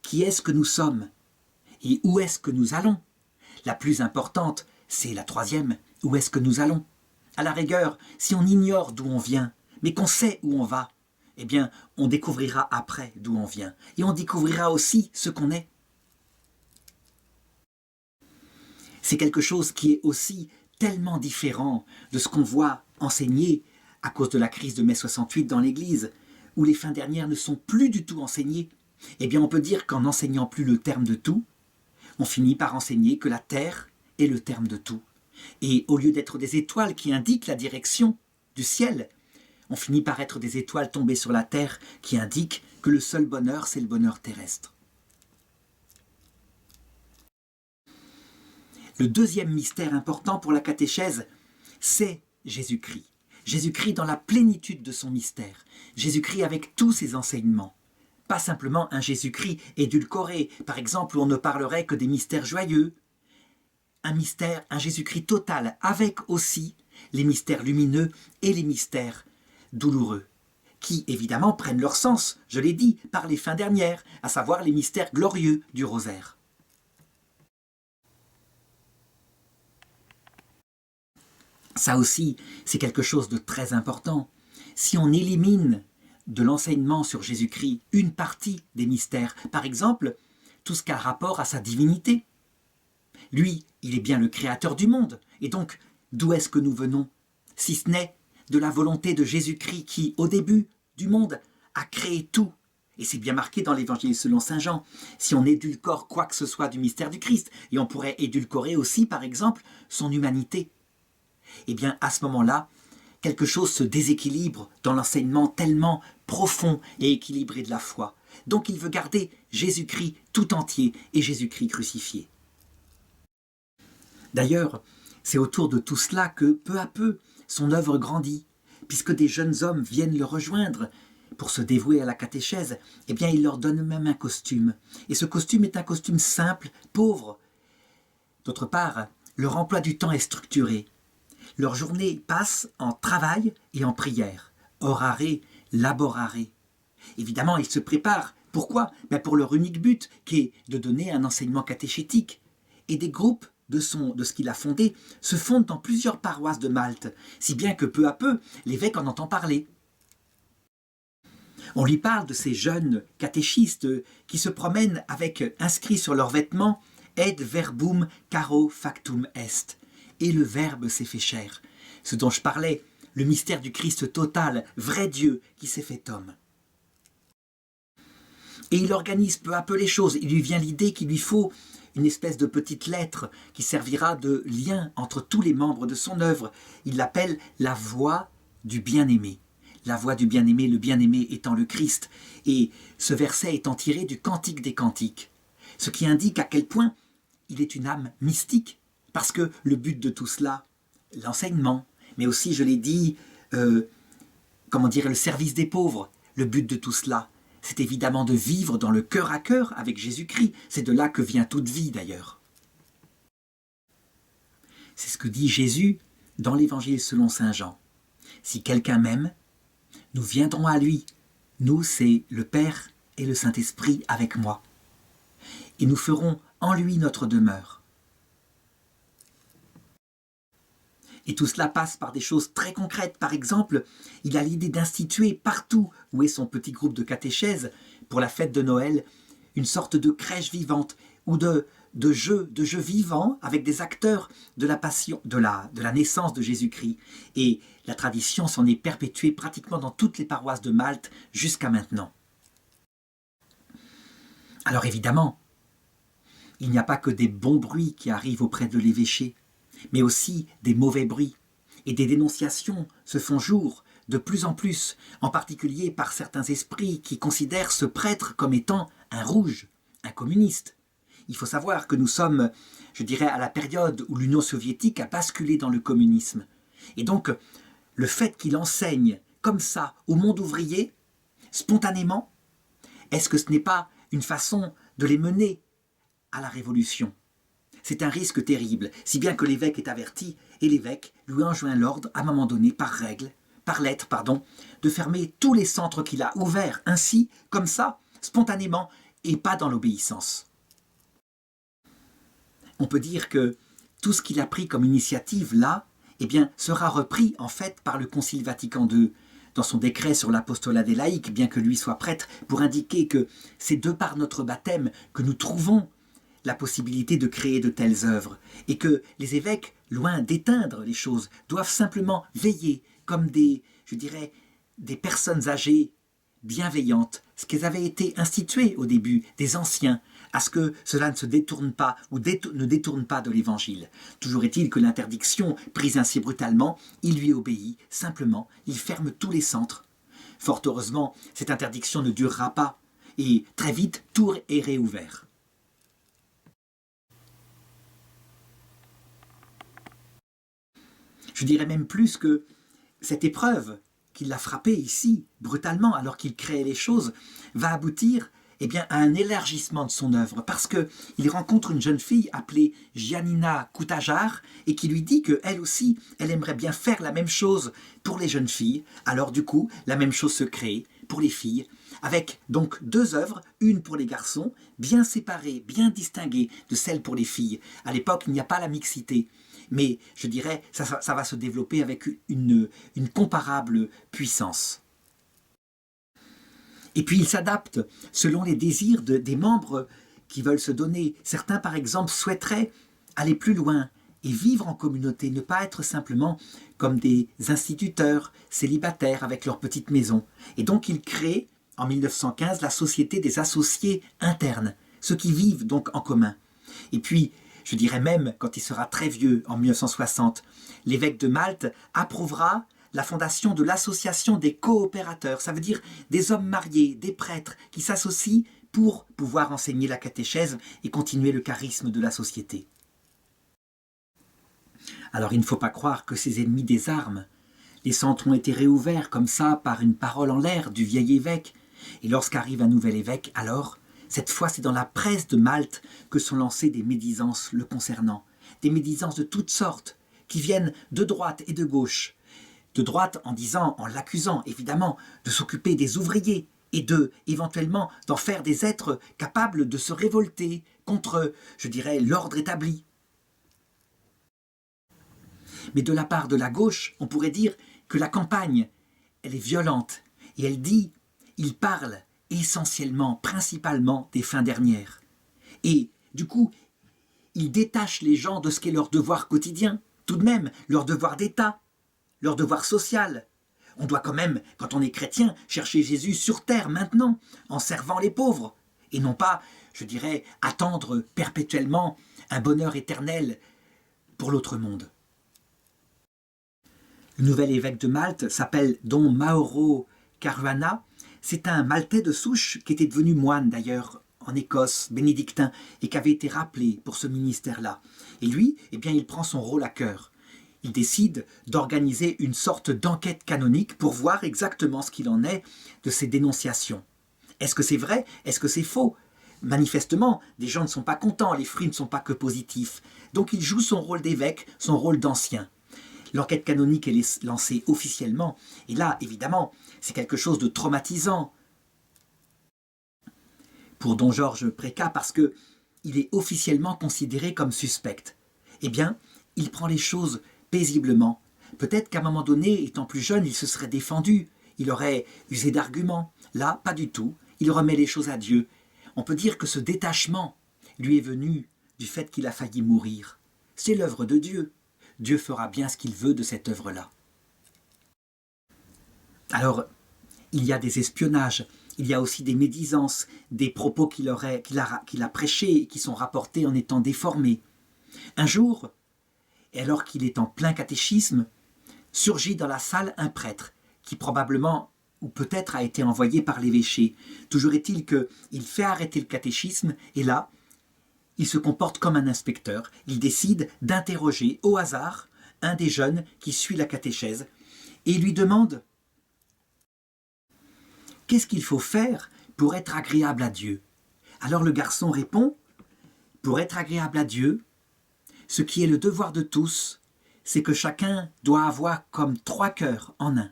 Qui est-ce que nous sommes? Et où est-ce que nous allons? La plus importante, c'est la 3e, où est-ce que nous allons? À la rigueur, si on ignore d'où on vient, mais qu'on sait où on va, eh bien, on découvrira après d'où on vient. Et on découvrira aussi ce qu'on est. C'est quelque chose qui est aussi tellement différent de ce qu'on voit enseigner à cause de la crise de mai 68 dans l'Église, où les fins dernières ne sont plus du tout enseignées. Eh bien, on peut dire qu'en n'enseignant plus le terme de tout, on finit par enseigner que la terre est le terme de tout. Et au lieu d'être des étoiles qui indiquent la direction du ciel, on finit par être des étoiles tombées sur la terre qui indiquent que le seul bonheur, c'est le bonheur terrestre. Le deuxième mystère important pour la catéchèse, c'est Jésus-Christ. Jésus-Christ dans la plénitude de son mystère. Jésus-Christ avec tous ses enseignements. Pas simplement un Jésus-Christ édulcoré, par exemple où on ne parlerait que des mystères joyeux. Un Jésus-Christ total, avec aussi les mystères lumineux et les mystères douloureux, qui évidemment prennent leur sens, je l'ai dit, par les fins dernières, à savoir les mystères glorieux du rosaire. Ça aussi, c'est quelque chose de très important. Si on élimine de l'enseignement sur Jésus-Christ une partie des mystères, par exemple, tout ce qui a rapport à sa divinité. Lui, il est bien le créateur du monde, et donc, d'où est-ce que nous venons? Si ce n'est de la volonté de Jésus-Christ qui, au début du monde, a créé tout. Et c'est bien marqué dans l'Évangile selon saint Jean. Si on édulcore quoi que ce soit du mystère du Christ, et on pourrait édulcorer aussi, par exemple, son humanité, eh bien, à ce moment-là, quelque chose se déséquilibre dans l'enseignement tellement profond et équilibré de la foi. Donc il veut garder Jésus-Christ tout entier et Jésus-Christ crucifié. D'ailleurs, c'est autour de tout cela que, peu à peu, son œuvre grandit, puisque des jeunes hommes viennent le rejoindre pour se dévouer à la catéchèse, eh bien il leur donne même un costume. Et ce costume est un costume simple, pauvre. D'autre part, leur emploi du temps est structuré. Leur journée passe en travail et en prière. Orare, laborare. Évidemment, ils se préparent. Pourquoi? Pour leur unique but, qui est de donner un enseignement catéchétique. Et des groupes de ce qu'il a fondé se fondent dans plusieurs paroisses de Malte, si bien que peu à peu, l'évêque en entend parler. On lui parle de ces jeunes catéchistes qui se promènent avec inscrit sur leurs vêtements « Et verbum caro factum est ». Et le Verbe s'est fait chair. Ce dont je parlais, le mystère du Christ total, vrai Dieu qui s'est fait homme. Et il organise peu à peu les choses. Il lui vient l'idée qu'il lui faut une espèce de petite lettre qui servira de lien entre tous les membres de son œuvre. Il l'appelle la voix du bien-aimé. La voix du bien-aimé, le bien-aimé étant le Christ. Et ce verset étant tiré du Cantique des Cantiques. Ce qui indique à quel point il est une âme mystique. Parce que le but de tout cela, l'enseignement, mais aussi, je l'ai dit, le service des pauvres. Le but de tout cela, c'est évidemment de vivre dans le cœur à cœur avec Jésus-Christ. C'est de là que vient toute vie d'ailleurs. C'est ce que dit Jésus dans l'Évangile selon saint Jean. Si quelqu'un m'aime, nous viendrons à lui. Nous, c'est le Père et le Saint-Esprit avec moi. Et nous ferons en lui notre demeure. Et tout cela passe par des choses très concrètes. Par exemple, il a l'idée d'instituer partout où est son petit groupe de catéchèse pour la fête de Noël une sorte de crèche vivante ou de jeux vivants avec des acteurs de la passion, de la naissance de Jésus-Christ. Et la tradition s'en est perpétuée pratiquement dans toutes les paroisses de Malte jusqu'à maintenant. Alors évidemment, il n'y a pas que des bons bruits qui arrivent auprès de l'évêché, mais aussi des mauvais bruits. Et des dénonciations se font jour de plus en particulier par certains esprits qui considèrent ce prêtre comme étant un rouge, un communiste. Il faut savoir que nous sommes, je dirais, à la période où l'Union soviétique a basculé dans le communisme. Et donc, le fait qu'il enseigne comme ça au monde ouvrier, spontanément, est-ce que ce n'est pas une façon de les mener à la révolution ? C'est un risque terrible, si bien que l'évêque est averti, et l'évêque lui enjoint l'ordre, à un moment donné, par lettre, de fermer tous les centres qu'il a ouverts, ainsi, comme ça, spontanément, et pas dans l'obéissance. On peut dire que tout ce qu'il a pris comme initiative, là, sera repris, en fait, par le Concile Vatican II, dans son décret sur l'apostolat des laïcs, bien que lui soit prêtre, pour indiquer que c'est de par notre baptême que nous trouvons la possibilité de créer de telles œuvres, et que les évêques, loin d'éteindre les choses, doivent simplement veiller comme des personnes âgées, bienveillantes, ce qu'elles avaient été instituées au début, des anciens, à ce que cela ne se détourne pas ou ne détourne pas de l'Évangile. Toujours est-il que l'interdiction, prise ainsi brutalement, il lui obéit, simplement, il ferme tous les centres. Fort heureusement, cette interdiction ne durera pas, et très vite, tout est réouvert. Je dirais même plus que cette épreuve qui l'a frappé ici, brutalement, alors qu'il créait les choses, va aboutir à un élargissement de son œuvre, parce qu'il rencontre une jeune fille appelée Giannina Kutajar, et qui lui dit qu'elle aussi, elle aimerait bien faire la même chose pour les jeunes filles. Alors du coup, la même chose se crée pour les filles, avec donc deux œuvres, une pour les garçons, bien séparées, bien distinguées de celle pour les filles. À l'époque, il n'y a pas la mixité. Mais je dirais, ça va se développer avec une comparable puissance. Et puis il s'adapte selon les désirs des membres qui veulent se donner. Certains, par exemple, souhaiteraient aller plus loin et vivre en communauté, ne pas être simplement comme des instituteurs célibataires avec leur petite maison. Et donc il crée, en 1915, la Société des associés internes, ceux qui vivent donc en commun. Et puis, je dirais même, quand il sera très vieux, en 1960, l'évêque de Malte approuvera la fondation de l'association des coopérateurs. Ça veut dire des hommes mariés, des prêtres qui s'associent pour pouvoir enseigner la catéchèse et continuer le charisme de la société. Alors il ne faut pas croire que ces ennemis des armes, Les centres ont été réouverts comme ça par une parole en l'air du vieil évêque. Et lorsqu'arrive un nouvel évêque, alors, cette fois c'est dans la presse de Malte que sont lancées des médisances le concernant. Des médisances de toutes sortes, qui viennent de droite et de gauche. De droite en l'accusant évidemment de s'occuper des ouvriers et éventuellement d'en faire des êtres capables de se révolter contre, je dirais, l'ordre établi. Mais de la part de la gauche, on pourrait dire que la campagne, elle est violente et elle dit, il parle essentiellement, principalement des fins dernières. Et du coup, il détache les gens de ce qu'est leur devoir quotidien, tout de même, leur devoir d'État, leur devoir social. On doit quand même, quand on est chrétien, chercher Jésus sur terre maintenant, en servant les pauvres, et non pas, je dirais, attendre perpétuellement un bonheur éternel pour l'autre monde. Le nouvel évêque de Malte s'appelle Don Mauro Caruana. C'est un Maltais de souche qui était devenu moine d'ailleurs en Écosse, bénédictin, et qui avait été rappelé pour ce ministère-là. Et lui, eh bien, il prend son rôle à cœur. Il décide d'organiser une sorte d'enquête canonique pour voir exactement ce qu'il en est de ces dénonciations. Est-ce que c'est vrai? Est-ce que c'est faux? Manifestement, des gens ne sont pas contents, les fruits ne sont pas que positifs. Donc il joue son rôle d'évêque, son rôle d'ancien. L'enquête canonique est lancée officiellement. Et là, évidemment, c'est quelque chose de traumatisant pour Don Georges Précat parce qu'il est officiellement considéré comme suspect. Eh bien, il prend les choses paisiblement. Peut-être qu'à un moment donné, étant plus jeune, il se serait défendu. Il aurait usé d'arguments. Là, pas du tout. Il remet les choses à Dieu. On peut dire que ce détachement lui est venu du fait qu'il a failli mourir. C'est l'œuvre de Dieu. Dieu fera bien ce qu'il veut de cette œuvre-là. Alors, il y a des espionnages, il y a aussi des médisances, des propos qu'il a prêchés et qui sont rapportés en étant déformés. Un jour, et alors qu'il est en plein catéchisme, surgit dans la salle un prêtre qui probablement ou peut-être a été envoyé par l'évêché. Toujours est-il qu'il fait arrêter le catéchisme et là, il se comporte comme un inspecteur. Il décide d'interroger au hasard un des jeunes qui suit la catéchèse et il lui demande « Qu'est-ce qu'il faut faire pour être agréable à Dieu ?» Alors le garçon répond « Pour être agréable à Dieu, ce qui est le devoir de tous, c'est que chacun doit avoir comme 3 cœurs en un.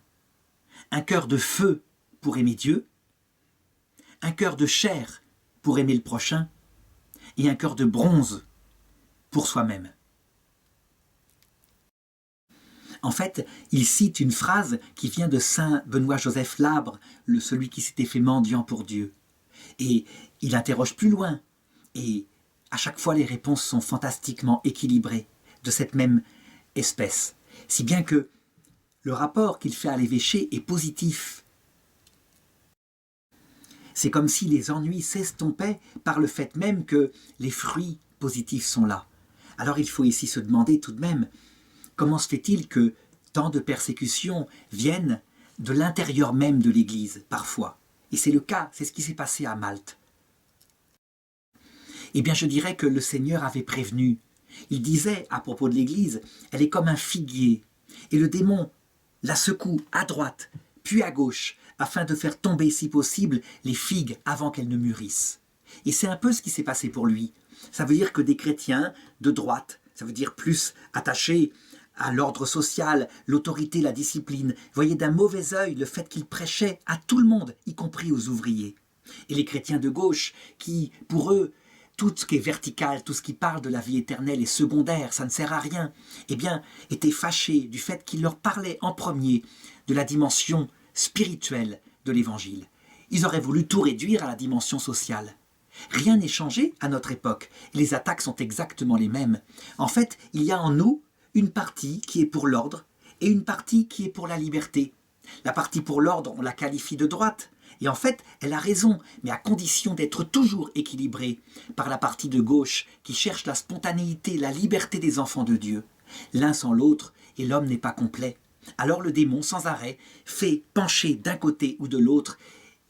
Un cœur de feu pour aimer Dieu, un cœur de chair pour aimer le prochain, et un cœur de bronze pour soi-même. » En fait, il cite une phrase qui vient de saint Benoît-Joseph Labre, celui qui s'était fait mendiant pour Dieu. Et il interroge plus loin, et à chaque fois les réponses sont fantastiquement équilibrées, de cette même espèce. Si bien que le rapport qu'il fait à l'évêché est positif. C'est comme si les ennuis s'estompaient par le fait même que les fruits positifs sont là. Alors il faut ici se demander tout de même, comment se fait-il que tant de persécutions viennent de l'intérieur même de l'Église, parfois? Et c'est le cas, c'est ce qui s'est passé à Malte. Eh bien je dirais que le Seigneur avait prévenu. Il disait à propos de l'Église, elle est comme un figuier, et le démon la secoue à droite, puis à gauche, afin de faire tomber, si possible, les figues avant qu'elles ne mûrissent. Et c'est un peu ce qui s'est passé pour lui. Ça veut dire que des chrétiens de droite, ça veut dire plus attachés à l'ordre social, l'autorité, la discipline, voyaient d'un mauvais œil le fait qu'il prêchait à tout le monde, y compris aux ouvriers. Et les chrétiens de gauche, qui, pour eux, tout ce qui est vertical, tout ce qui parle de la vie éternelle est secondaire, ça ne sert à rien, eh bien, étaient fâchés du fait qu'il leur parlait en premier de la dimension spirituelle de l'Évangile. Ils auraient voulu tout réduire à la dimension sociale. Rien n'est changé à notre époque. Les attaques sont exactement les mêmes. En fait, il y a en nous une partie qui est pour l'ordre et une partie qui est pour la liberté. La partie pour l'ordre, on la qualifie de droite. Et en fait, elle a raison, mais à condition d'être toujours équilibrée par la partie de gauche qui cherche la spontanéité, la liberté des enfants de Dieu. L'un sans l'autre, et l'homme n'est pas complet. Alors le démon, sans arrêt, fait pencher d'un côté ou de l'autre,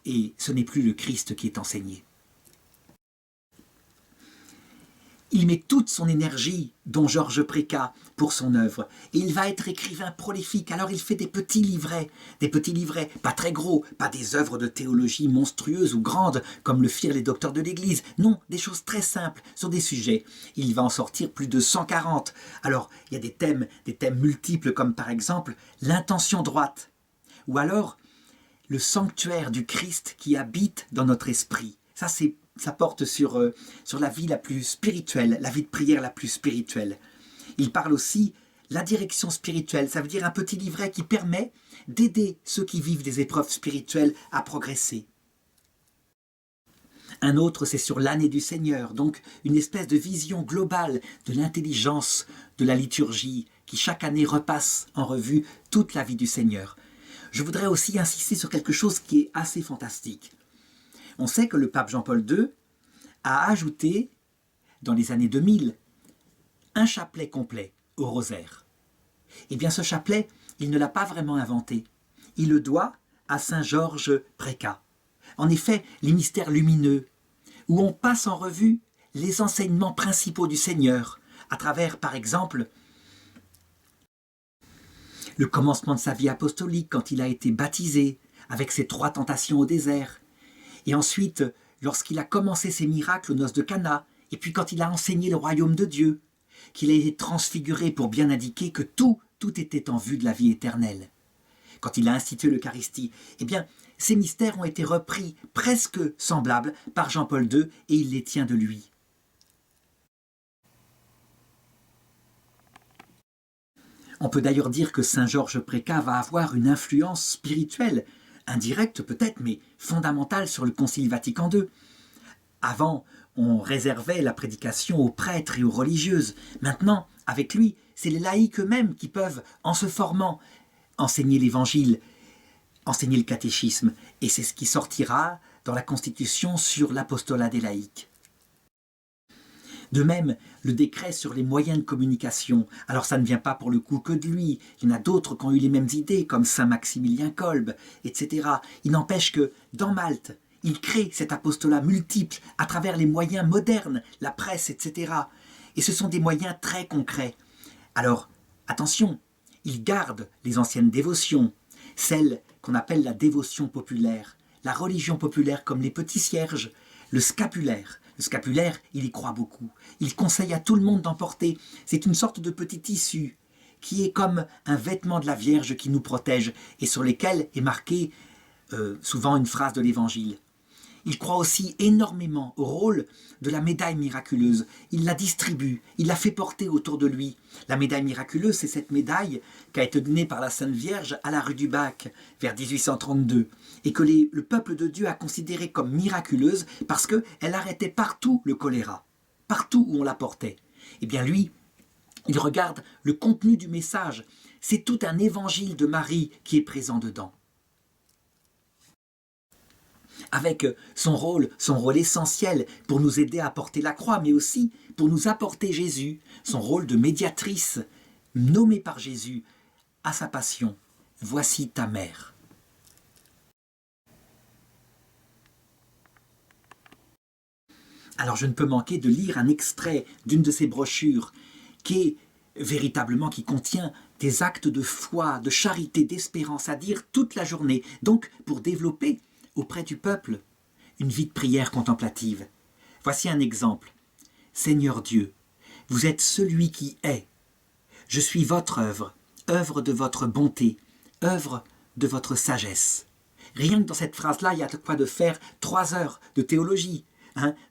et ce n'est plus le Christ qui est enseigné. Il met toute son énergie, dont Georges Précat, pour son œuvre. Et il va être écrivain prolifique. Alors il fait des petits livrets, pas très gros, pas des œuvres de théologie monstrueuses ou grandes, comme le firent les docteurs de l'Église. Non, des choses très simples, sur des sujets. Il va en sortir plus de 140. Alors, il y a des thèmes multiples, comme par exemple l'intention droite. Ou alors, le sanctuaire du Christ qui habite dans notre esprit. Ça porte sur la vie la plus spirituelle, la vie de prière la plus spirituelle. Il parle aussi la direction spirituelle, ça veut dire un petit livret qui permet d'aider ceux qui vivent des épreuves spirituelles à progresser. Un autre, c'est sur l'année du Seigneur, donc une espèce de vision globale de l'intelligence de la liturgie qui chaque année repasse en revue toute la vie du Seigneur. Je voudrais aussi insister sur quelque chose qui est assez fantastique. On sait que le pape Jean-Paul II a ajouté, dans les années 2000, un chapelet complet au rosaire. Eh bien, ce chapelet, il ne l'a pas vraiment inventé. Il le doit à saint Georges Précat. En effet, les mystères lumineux, où on passe en revue les enseignements principaux du Seigneur, à travers, par exemple, le commencement de sa vie apostolique quand il a été baptisé, avec ses 3 tentations au désert, et ensuite, lorsqu'il a commencé ses miracles aux noces de Cana, et puis quand il a enseigné le royaume de Dieu, qu'il a été transfiguré pour bien indiquer que tout était en vue de la vie éternelle. Quand il a institué l'Eucharistie, eh bien, ces mystères ont été repris presque semblables par Jean-Paul II et il les tient de lui. On peut d'ailleurs dire que saint Georges Précat va avoir une influence spirituelle, indirecte peut-être, mais fondamentale sur le Concile Vatican II. Avant, on réservait la prédication aux prêtres et aux religieuses. Maintenant, avec lui, c'est les laïcs eux-mêmes qui peuvent, en se formant, enseigner l'Évangile, enseigner le catéchisme. Et c'est ce qui sortira dans la Constitution sur l'apostolat des laïcs. De même, le décret sur les moyens de communication, alors ça ne vient pas pour le coup que de lui, il y en a d'autres qui ont eu les mêmes idées, comme saint Maximilien Kolbe, etc. Il n'empêche que, dans Malte, il crée cet apostolat multiple à travers les moyens modernes, la presse, etc. Et ce sont des moyens très concrets. Alors, attention, il garde les anciennes dévotions, celles qu'on appelle la dévotion populaire, la religion populaire comme les petits cierges, le scapulaire. Le scapulaire, il y croit beaucoup. Il conseille à tout le monde d'en porter. C'est une sorte de petit tissu qui est comme un vêtement de la Vierge qui nous protège et sur lesquels est marquée souvent une phrase de l'Évangile. Il croit aussi énormément au rôle de la médaille miraculeuse. Il la distribue, il la fait porter autour de lui. La médaille miraculeuse, c'est cette médaille qui a été donnée par la Sainte Vierge à la rue du Bac, vers 1832, et que le peuple de Dieu a considérée comme miraculeuse parce qu'elle arrêtait partout le choléra, partout où on la portait. Eh bien lui, il regarde le contenu du message. C'est tout un évangile de Marie qui est présent dedans. Avec son rôle essentiel pour nous aider à porter la croix, mais aussi pour nous apporter Jésus, son rôle de médiatrice, nommée par Jésus à sa passion. Voici ta mère. Alors je ne peux manquer de lire un extrait d'une de ces brochures qui contient des actes de foi, de charité, d'espérance à dire toute la journée, donc pour développer auprès du peuple une vie de prière contemplative. Voici un exemple. Seigneur Dieu, vous êtes celui qui est. Je suis votre œuvre, œuvre de votre bonté, œuvre de votre sagesse. Rien que dans cette phrase-là, il y a de quoi de faire 3 heures de théologie.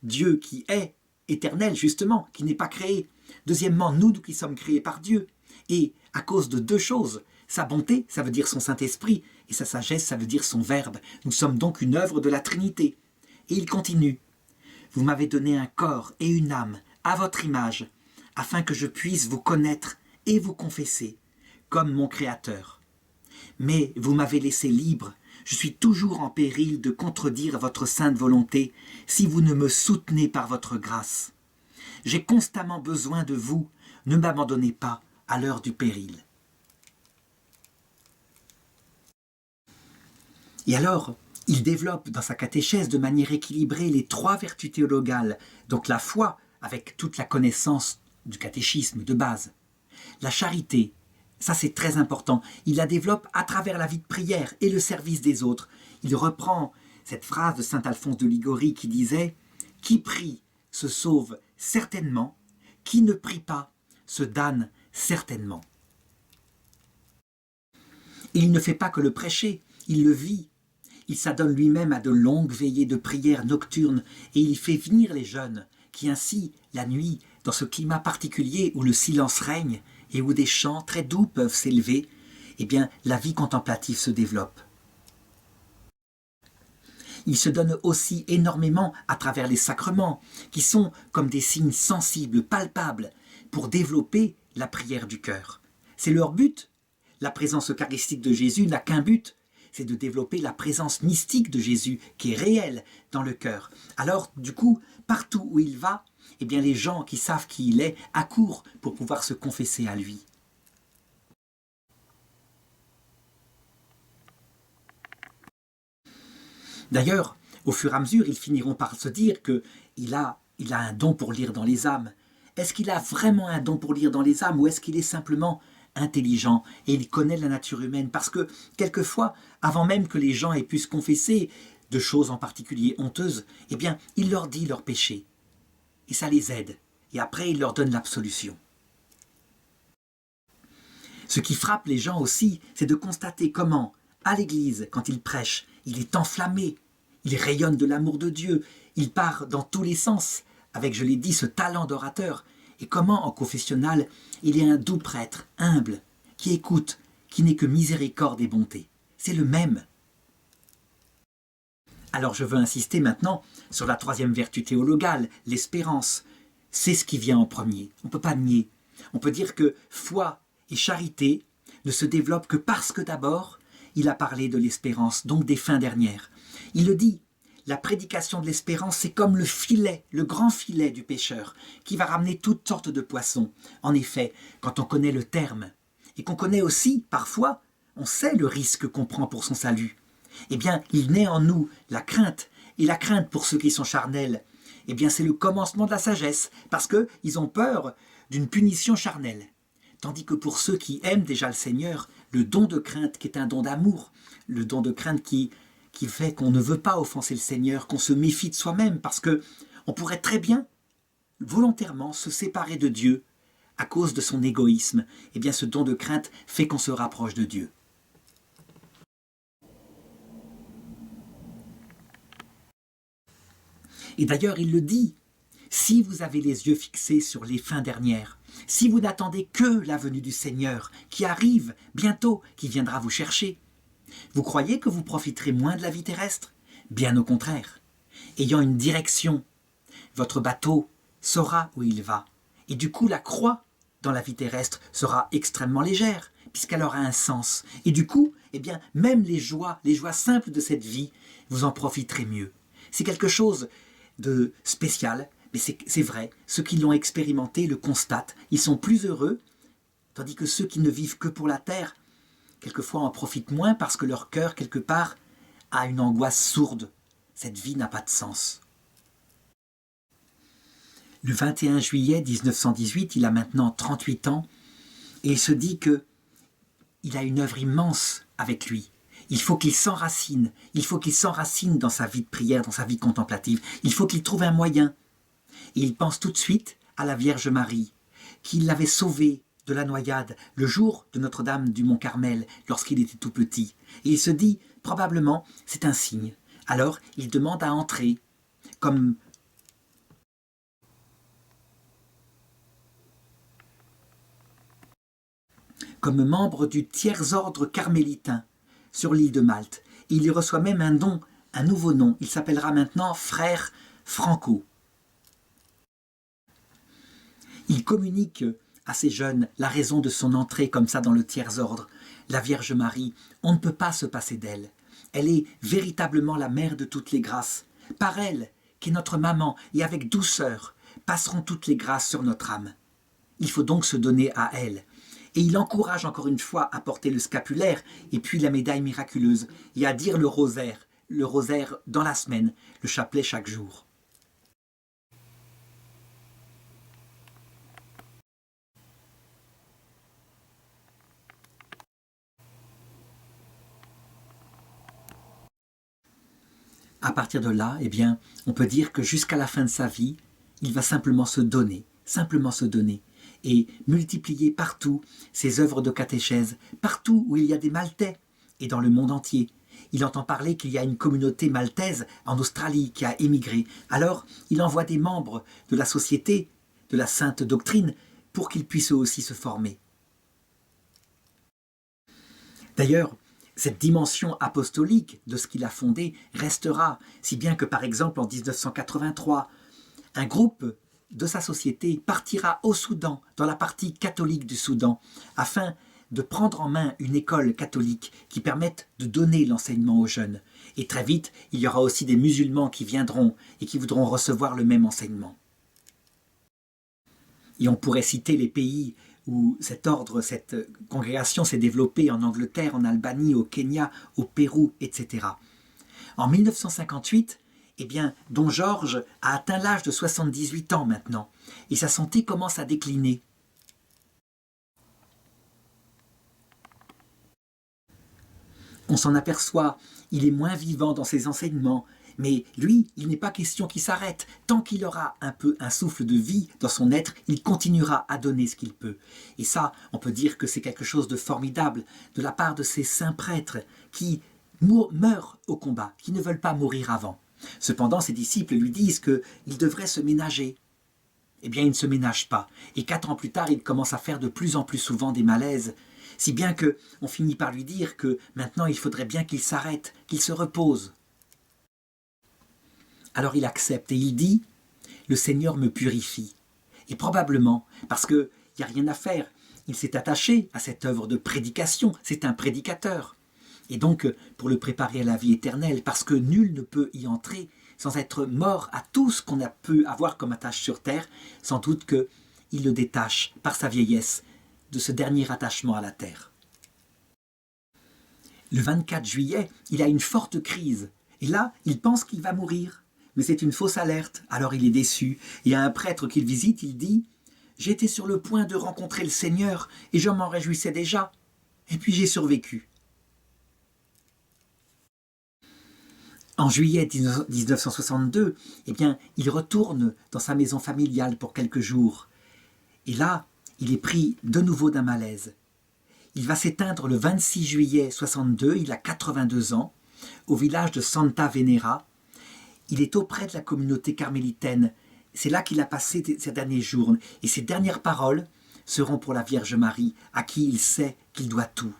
Dieu qui est éternel, justement, qui n'est pas créé. Deuxièmement, nous qui sommes créés par Dieu. Et à cause de 2 choses, sa bonté, ça veut dire son Saint-Esprit, et sa sagesse, ça veut dire son Verbe. Nous sommes donc une œuvre de la Trinité. Et il continue. Vous m'avez donné un corps et une âme à votre image, afin que je puisse vous connaître et vous confesser, comme mon Créateur. Mais vous m'avez laissé libre, je suis toujours en péril de contredire votre sainte volonté si vous ne me soutenez par votre grâce. J'ai constamment besoin de vous, ne m'abandonnez pas à l'heure du péril. Et alors, il développe dans sa catéchèse de manière équilibrée les 3 vertus théologales, donc la foi avec toute la connaissance du catéchisme de base. La charité, ça c'est très important, il la développe à travers la vie de prière et le service des autres. Il reprend cette phrase de saint Alphonse de Liguori qui disait « Qui prie se sauve certainement, qui ne prie pas se damne certainement ». Et il ne fait pas que le prêcher, il le vit. Il s'adonne lui-même à de longues veillées de prière nocturnes et il fait venir les jeunes qui ainsi, la nuit, dans ce climat particulier où le silence règne et où des chants très doux peuvent s'élever, eh bien, la vie contemplative se développe. Il se donne aussi énormément à travers les sacrements, qui sont comme des signes sensibles, palpables, pour développer la prière du cœur. C'est leur but. La présence eucharistique de Jésus n'a qu'un but, c'est de développer la présence mystique de Jésus, qui est réelle dans le cœur. Alors, du coup, partout où il va, eh bien, les gens qui savent qui il est accourent pour pouvoir se confesser à lui. D'ailleurs, au fur et à mesure, ils finiront par se dire qu'il a un don pour lire dans les âmes. Est-ce qu'il a vraiment un don pour lire dans les âmes ou est-ce qu'il est simplement intelligent et il connaît la nature humaine? Parce que, quelquefois, avant même que les gens aient pu se confesser de choses en particulier honteuses, eh bien, il leur dit leurs péchés. Et ça les aide. Et après, il leur donne l'absolution. Ce qui frappe les gens aussi, c'est de constater comment, à l'église, quand il prêche, il est enflammé, il rayonne de l'amour de Dieu, il part dans tous les sens, avec, je l'ai dit, ce talent d'orateur, et comment, en confessionnal, il est un doux prêtre, humble, qui écoute, qui n'est que miséricorde et bonté. C'est le même. Alors je veux insister maintenant sur la troisième vertu théologale, l'espérance. C'est ce qui vient en premier, on ne peut pas nier. On peut dire que foi et charité ne se développent que parce que d'abord, il a parlé de l'espérance, donc des fins dernières. Il le dit, la prédication de l'espérance, c'est comme le filet, le grand filet du pêcheur, qui va ramener toutes sortes de poissons. En effet, quand on connaît le terme, et qu'on connaît aussi, parfois, on sait le risque qu'on prend pour son salut, eh bien, il naît en nous la crainte, et la crainte pour ceux qui sont charnels, eh bien, c'est le commencement de la sagesse, parce qu'ils ont peur d'une punition charnelle. Tandis que pour ceux qui aiment déjà le Seigneur, le don de crainte qui est un don d'amour, le don de crainte qui fait qu'on ne veut pas offenser le Seigneur, qu'on se méfie de soi-même, parce qu'on pourrait très bien, volontairement, se séparer de Dieu à cause de son égoïsme. Eh bien, ce don de crainte fait qu'on se rapproche de Dieu. Et d'ailleurs, il le dit, si vous avez les yeux fixés sur les fins dernières, si vous n'attendez que la venue du Seigneur, qui arrive bientôt, qui viendra vous chercher, vous croyez que vous profiterez moins de la vie terrestre? Bien au contraire. Ayant une direction, votre bateau saura où il va. Et du coup, la croix dans la vie terrestre sera extrêmement légère, puisqu'elle aura un sens. Et du coup, eh bien, même les joies simples de cette vie, vous en profiterez mieux. C'est quelque chose de spécial, mais c'est vrai. Ceux qui l'ont expérimenté le constatent. Ils sont plus heureux, tandis que ceux qui ne vivent que pour la terre, quelquefois en profitent moins parce que leur cœur, quelque part, a une angoisse sourde. Cette vie n'a pas de sens. Le 21 juillet 1918, il a maintenant 38 ans, et il se dit qu'il a une œuvre immense avec lui. Il faut qu'il s'enracine dans sa vie de prière, dans sa vie contemplative. Il faut qu'il trouve un moyen. Et il pense tout de suite à la Vierge Marie, qui l'avait sauvé de la noyade le jour de Notre-Dame du Mont-Carmel, lorsqu'il était tout petit. Et il se dit, probablement, c'est un signe. Alors, il demande à entrer, comme membre du tiers-ordre carmélitain sur l'île de Malte. Et il y reçoit même un nouveau nom. Il s'appellera maintenant Frère Franco. Il communique à ces jeunes la raison de son entrée comme ça dans le tiers-ordre. La Vierge Marie, on ne peut pas se passer d'elle. Elle est véritablement la mère de toutes les grâces. Par elle, qui est notre maman, et avec douceur, passeront toutes les grâces sur notre âme. Il faut donc se donner à elle. Et il encourage encore une fois à porter le scapulaire et puis la médaille miraculeuse et à dire le rosaire dans la semaine, le chapelet chaque jour. À partir de là, eh bien, on peut dire que jusqu'à la fin de sa vie, il va simplement se donner, et multiplier partout ses œuvres de catéchèse, partout où il y a des Maltais, et dans le monde entier. Il entend parler qu'il y a une communauté maltaise en Australie qui a émigré. Alors, il envoie des membres de la société, de la sainte doctrine, pour qu'ils puissent eux aussi se former. D'ailleurs, cette dimension apostolique de ce qu'il a fondé restera, si bien que par exemple en 1983, un groupe de sa société partira au Soudan, dans la partie catholique du Soudan, afin de prendre en main une école catholique qui permette de donner l'enseignement aux jeunes. Et très vite, il y aura aussi des musulmans qui viendront et qui voudront recevoir le même enseignement. Et on pourrait citer les pays où cet ordre, cette congrégation s'est développée en Angleterre, en Albanie, au Kenya, au Pérou, etc. En 1958, eh bien, Don Georges a atteint l'âge de 78 ans maintenant, et sa santé commence à décliner. On s'en aperçoit, il est moins vivant dans ses enseignements, mais lui, il n'est pas question qu'il s'arrête. Tant qu'il aura un peu un souffle de vie dans son être, il continuera à donner ce qu'il peut. Et ça, on peut dire que c'est quelque chose de formidable de la part de ces saints prêtres qui meurent au combat, qui ne veulent pas mourir avant. Cependant, ses disciples lui disent qu'il devrait se ménager. Eh bien, il ne se ménage pas. Et 4 ans plus tard, il commence à faire de plus en plus souvent des malaises, si bien qu'on finit par lui dire que maintenant, il faudrait bien qu'il s'arrête, qu'il se repose. Alors il accepte et il dit « Le Seigneur me purifie ». Et probablement, parce qu'il n'y a rien à faire, il s'est attaché à cette œuvre de prédication, c'est un prédicateur. Et donc, pour le préparer à la vie éternelle, parce que nul ne peut y entrer sans être mort à tout ce qu'on a pu avoir comme attache sur terre, sans doute qu'il le détache par sa vieillesse de ce dernier attachement à la terre. Le 24 juillet, il a une forte crise, et là, il pense qu'il va mourir. Mais c'est une fausse alerte, alors il est déçu. Il y a un prêtre qu'il visite, il dit « J'étais sur le point de rencontrer le Seigneur, et je m'en réjouissais déjà, et puis j'ai survécu. » En juillet 1962, eh bien, il retourne dans sa maison familiale pour quelques jours. Et là, il est pris de nouveau d'un malaise. Il va s'éteindre le 26 juillet 62, il a 82 ans, au village de Santa Venera. Il est auprès de la communauté carmélitaine. C'est là qu'il a passé ses derniers jours. Et ses dernières paroles seront pour la Vierge Marie, à qui il sait qu'il doit tout.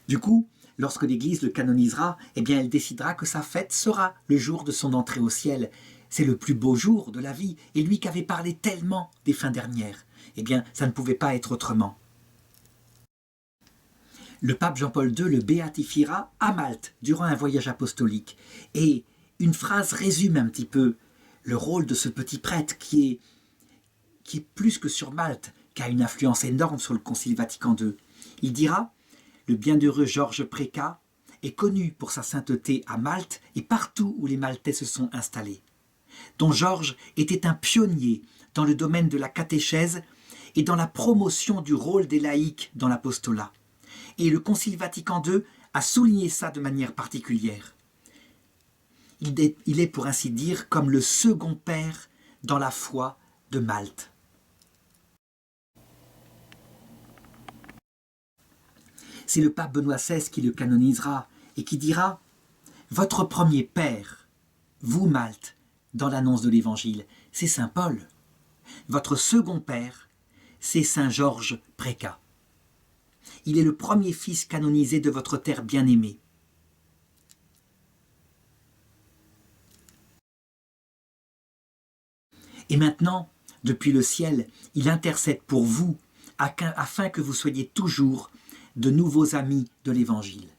Du coup, lorsque l'Église le canonisera, eh bien, elle décidera que sa fête sera le jour de son entrée au ciel. C'est le plus beau jour de la vie. Et lui qui avait parlé tellement des fins dernières, eh bien, ça ne pouvait pas être autrement. Le pape Jean-Paul II le béatifiera à Malte durant un voyage apostolique. Et une phrase résume un petit peu le rôle de ce petit prêtre qui est plus que sur Malte, qui a une influence énorme sur le Concile Vatican II. Il dira « Le bienheureux Georges Préca est connu pour sa sainteté à Malte et partout où les Maltais se sont installés. Don Georges était un pionnier dans le domaine de la catéchèse et dans la promotion du rôle des laïcs dans l'apostolat. Et le Concile Vatican II a souligné ça de manière particulière. Il est pour ainsi dire comme le second père dans la foi de Malte. C'est le pape Benoît XVI qui le canonisera et qui dira « Votre premier père, vous Malte, dans l'annonce de l'Évangile, c'est Saint Paul. Votre second père, c'est Saint Georges Préca. Il est le premier fils canonisé de votre terre bien-aimée. Et maintenant, depuis le ciel, il intercède pour vous, afin que vous soyez toujours de nouveaux amis de l'Évangile. »